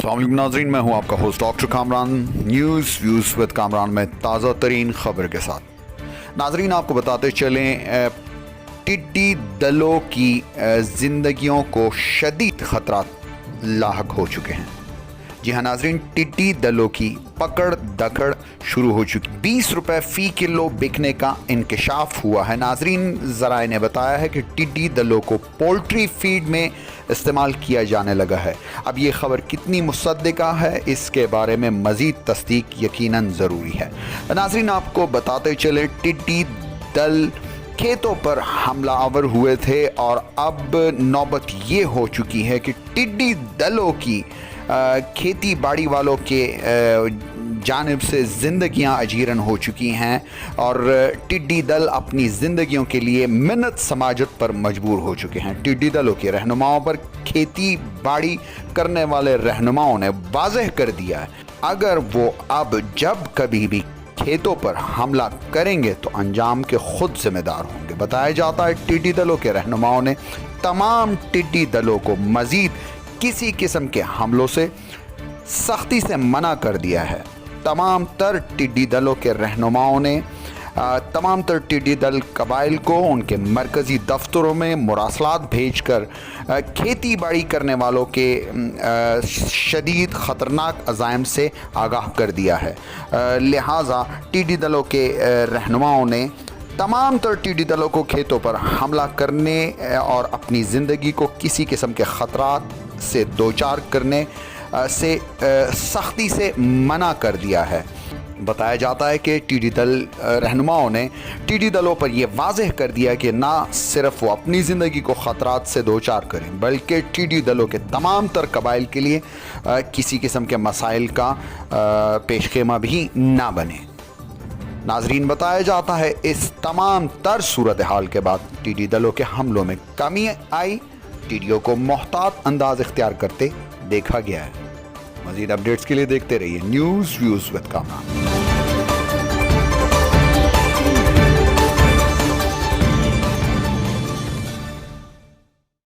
अस्सलाम वालेकुम नाज़रीन, मैं हूं आपका host doctor Kamran. News views with Kamran में ताज़ा तरीन खबर के साथ नाज़रीन आपको बताते चलें, टिड्डी दलों की ज़िंदगियों को शदीद ख़तरात लाहक हो चुके हैं। जी हाँ नाज़रीन, टिड्डी दलों की पकड़ दकड़ शुरू हो चुकी। 20 रुपये फ़ी किलो बिकने का इंकशाफ हुआ है। नाज़रीन, ज़राए ने बताया है कि टिड्डी दलों को पोल्ट्री फीड में इस्तेमाल किया जाने लगा है। अब ये ख़बर कितनी मुसद्दिका है, इसके बारे में मज़ीद तस्दीक यकीनन ज़रूरी है। नाज़रीन, आपको बताते चले, टिड्डी दल खेतों पर हमला आवर हुए थे और अब नौबत ये हो चुकी है कि टिड्डी दलों की खेती बाड़ी वालों के जानिब से ज़िंदगियां अजीरन हो चुकी हैं और टिड्डी दल अपनी ज़िंदगियों के लिए मिन्नत समाजत पर मजबूर हो चुके हैं। टिड्डी दलों के रहनुमाओं पर खेती बाड़ी करने वाले रहनुमाओं ने वाज़ेह कर दिया है, अगर वो अब जब कभी भी खेतों पर हमला करेंगे तो अंजाम के खुद जिम्मेदार होंगे। बताया जाता है टिड्डी दलों के रहनुमाओं ने तमाम टिड्डी दलों को मज़ीद किसी किस्म के हमलों से सख्ती से मना कर दिया है। तमाम तर टिड्डी दलों के रहनुमाओं ने तमाम तर टिड्डी दल कबाइल को उनके मरकज़ी दफ्तरों में मुरासलात भेजकर खेती बाड़ी करने वालों के शदीद ख़तरनाक अज़ाइम से आगाह कर दिया है। लिहाजा टिड्डी दलों के रहनुमाओं ने तमाम तर टिड्डी दलों को खेतों पर हमला करने और अपनी ज़िंदगी को किसी किस्म के ख़तरात से दोचार करने से सख्ती से मना कर दिया है। बताया जाता है कि टिड्डी दल रहनुमाओं ने टिड्डी दलों पर यह वाज़ेह कर दिया कि ना सिर्फ वो अपनी ज़िंदगी को ख़तरात से दोचार करें, बल्कि टिड्डी दलों के तमाम तर कबाइल के लिए किसी किस्म के मसाइल का पेशखेमा भी ना बने। नाजरीन, बताया जाता है इस तमाम तर सूरत हाल के बाद टिड्डी दलों के हमलों में कमी आई। टिड्डियों को मोहतात अंदाज इख्तियार करते देखा गया है। मज़ीद अपडेट्स के लिए देखते रहिए न्यूज़ व्यूज़ विद कामरान।